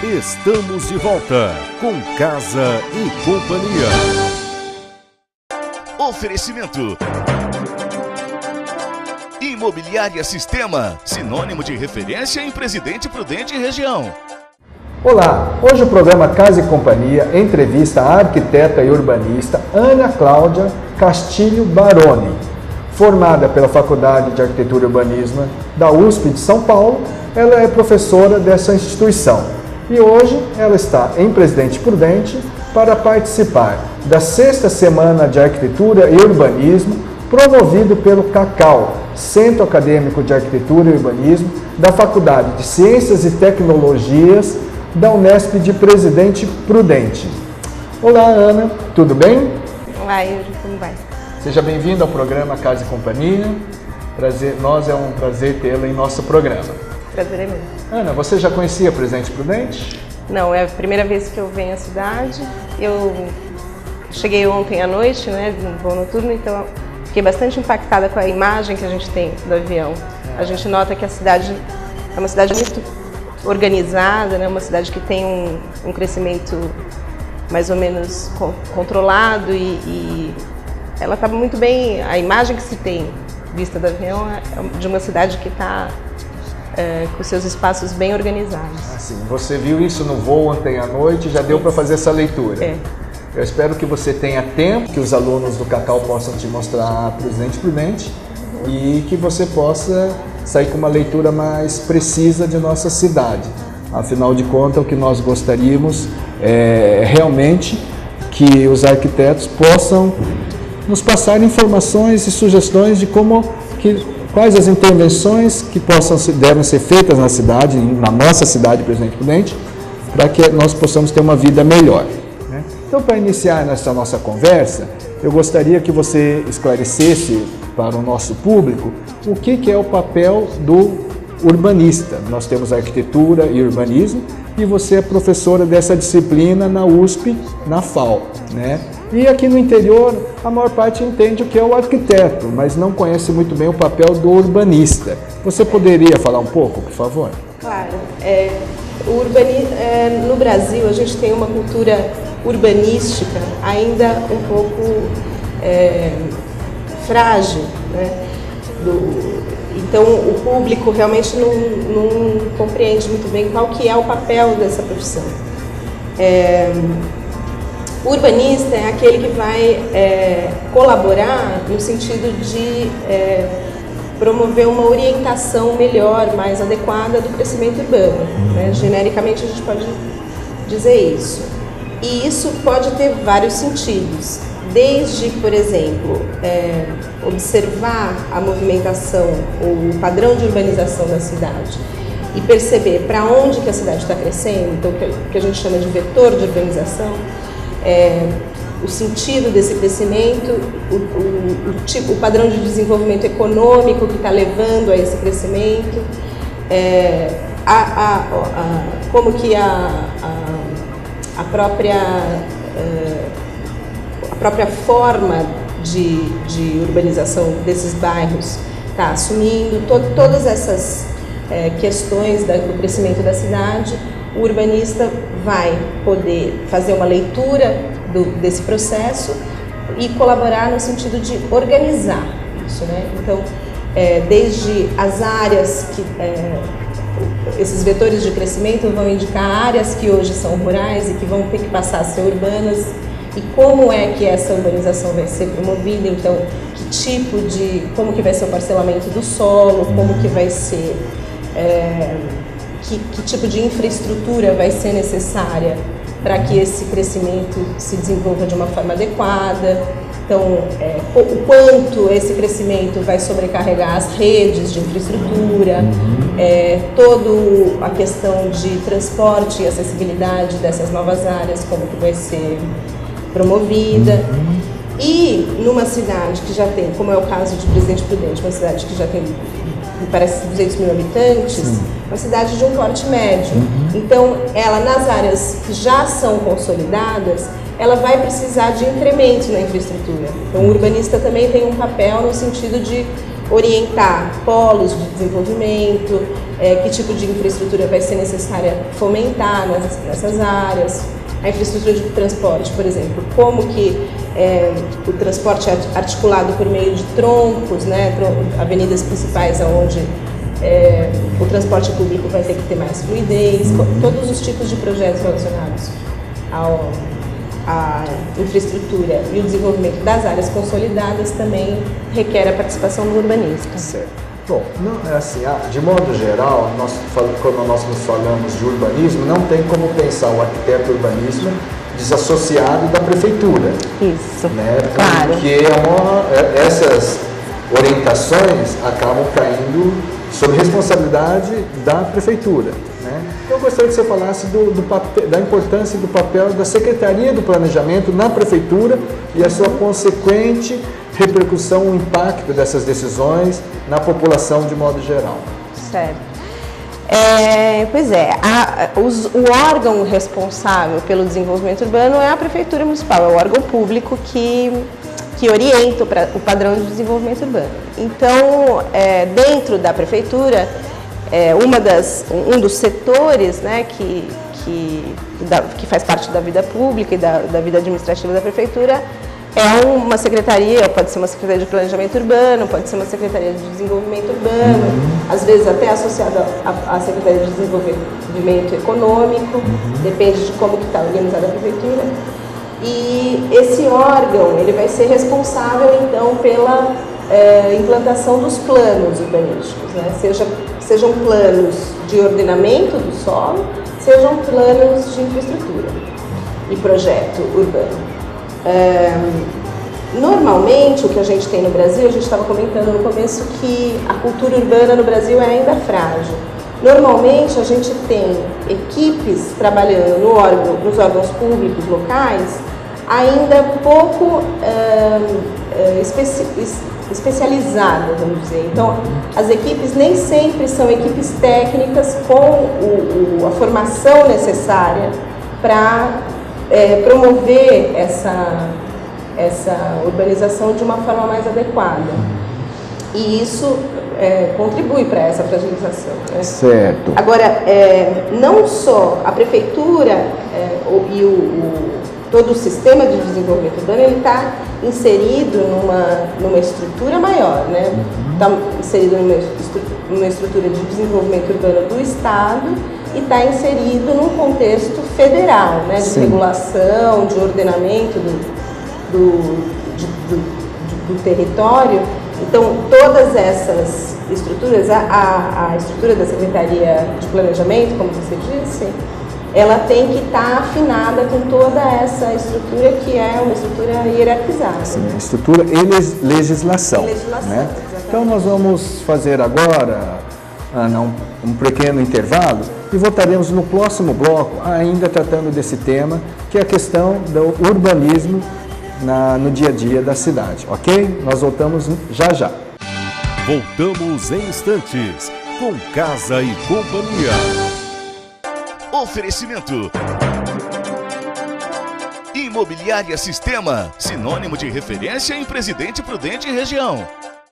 Estamos de volta com Casa e Companhia. Oferecimento: Imobiliária Sistema, sinônimo de referência em Presidente Prudente região. Olá, hoje o programa Casa e Companhia entrevista a arquiteta e urbanista Ana Cláudia Castilho Baroni. Formada pela Faculdade de Arquitetura e Urbanismo da USP de São Paulo, ela é professora dessa instituição. E hoje ela está em Presidente Prudente para participar da 6ª Semana de Arquitetura e Urbanismo, promovido pelo CACAU, Centro Acadêmico de Arquitetura e Urbanismo, da Faculdade de Ciências e Tecnologias da Unesp de Presidente Prudente. Olá, Ana, tudo bem? Olá, Yuri, como vai? Seja bem-vindo ao programa Casa e Companhia. É um prazer tê-la em nosso programa. Prazer é meu. Ana, você já conhecia Presidente Prudente? Não, é a primeira vez que eu venho à cidade. Eu cheguei ontem à noite, né, de um voo noturno, então fiquei bastante impactada com a imagem que a gente tem do avião. A gente nota que a cidade é uma cidade muito organizada, né, uma cidade que tem um crescimento mais ou menos controlado e ela está muito bem. A imagem que se tem vista do avião é de uma cidade que está com seus espaços bem organizados. Assim, você viu isso no voo ontem à noite, já deu para fazer essa leitura. É. Eu espero que você tenha tempo, que os alunos do CACAU possam te mostrar a Presidente Prudente e que você possa sair com uma leitura mais precisa de nossa cidade. Afinal de contas, o que nós gostaríamos é realmente que os arquitetos possam nos passar informações e sugestões de quais as intervenções que devem ser feitas na cidade, na nossa cidade, Presidente Prudente, para que nós possamos ter uma vida melhor. Então, para iniciar nessa nossa conversa, eu gostaria que você esclarecesse para o nosso público o que é o papel do urbanista. Nós temos arquitetura e urbanismo e você é professora dessa disciplina na USP, na FAU, né? E aqui no interior, a maior parte entende o que é o arquiteto, mas não conhece muito bem o papel do urbanista. Você poderia falar um pouco, por favor? Claro. No Brasil, a gente tem uma cultura urbanística ainda um pouco frágil, né? Então, o público realmente não compreende muito bem qual que é o papel dessa profissão. O urbanista é aquele que vai colaborar no sentido de promover uma orientação melhor, mais adequada do crescimento urbano, né? Genericamente, a gente pode dizer isso. E isso pode ter vários sentidos. Desde, por exemplo, observar a movimentação ou o padrão de urbanização da cidade e perceber para onde que a cidade está crescendo, então o que a gente chama de vetor de urbanização, o sentido desse crescimento, o padrão de desenvolvimento econômico que está levando a esse crescimento, como que a própria forma de urbanização desses bairros está assumindo, todas essas questões do crescimento da cidade. O urbanista vai poder fazer uma leitura desse processo e colaborar no sentido de organizar isso, né? Então, desde as áreas esses vetores de crescimento vão indicar áreas que hoje são rurais e que vão ter que passar a ser urbanas e como é que essa urbanização vai ser promovida, então como que vai ser o parcelamento do solo, como que vai ser, que tipo de infraestrutura vai ser necessária para que esse crescimento se desenvolva de uma forma adequada. Então, o quanto esse crescimento vai sobrecarregar as redes de infraestrutura, toda a questão de transporte e acessibilidade dessas novas áreas, como que vai ser promovida. E numa cidade que já tem, como é o caso de Presidente Prudente, uma cidade que já tem, me parece, 200 mil habitantes, uma cidade de um porte médio. Então, ela, nas áreas que já são consolidadas, ela vai precisar de incremento na infraestrutura. Então, o urbanista também tem um papel no sentido de orientar polos de desenvolvimento, que tipo de infraestrutura vai ser necessária fomentar nessas áreas. A infraestrutura de transporte, por exemplo, como que o transporte é articulado por meio de troncos, né, avenidas principais onde o transporte público vai ter que ter mais fluidez, todos os tipos de projetos relacionados à infraestrutura e o desenvolvimento das áreas consolidadas também requer a participação do urbanista. Certo. Bom, não, é assim, de modo geral, quando nós nos falamos de urbanismo, não tem como pensar o arquiteto urbanismo desassociado da prefeitura. Isso, né? claro. Porque essas orientações acabam caindo sob responsabilidade da prefeitura. Né? Eu gostaria que você falasse da importância do papel da Secretaria do Planejamento na prefeitura e a sua consequente repercussão, o impacto dessas decisões na população de modo geral. Certo. Pois é, o órgão responsável pelo desenvolvimento urbano é a Prefeitura Municipal, é o órgão público que orienta o padrão de desenvolvimento urbano. Então, dentro da Prefeitura, um dos setores, né, que faz parte da vida pública e da vida administrativa da Prefeitura é uma secretaria, pode ser uma secretaria de planejamento urbano, pode ser uma secretaria de desenvolvimento urbano, às vezes até associada à secretaria de desenvolvimento econômico, depende de como que está organizada a prefeitura. E esse órgão, ele vai ser responsável então pela implantação dos planos urbanísticos, né? Sejam planos de ordenamento do solo, sejam planos de infraestrutura e projeto urbano. Normalmente, o que a gente tem no Brasil, a gente estava comentando no começo que a cultura urbana no Brasil é ainda frágil. Normalmente, a gente tem equipes trabalhando nos órgãos públicos locais ainda pouco especializadas, vamos dizer. Então, as equipes nem sempre são equipes técnicas com a formação necessária para promover essa urbanização de uma forma mais adequada. E isso contribui para essa fragilização. Né? Certo. Agora, não só a prefeitura todo o sistema de desenvolvimento urbano, ele está inserido numa estrutura maior, né? Está inserido numa estrutura de desenvolvimento urbano do Estado e está inserido num contexto federal, né? De regulação, de ordenamento do território. Então, todas essas estruturas, a estrutura da Secretaria de Planejamento, como você disse, ela tem que estar afinada com toda essa estrutura que é uma estrutura hierarquizada. Sim, estrutura e legislação. Né? Então nós vamos fazer agora, Ana, um pequeno intervalo e voltaremos no próximo bloco ainda tratando desse tema, que é a questão do urbanismo no dia a dia da cidade, ok? Nós voltamos já. Voltamos em instantes com Casa e Companhia. Oferecimento. Imobiliária Sistema, sinônimo de referência em Presidente Prudente e região.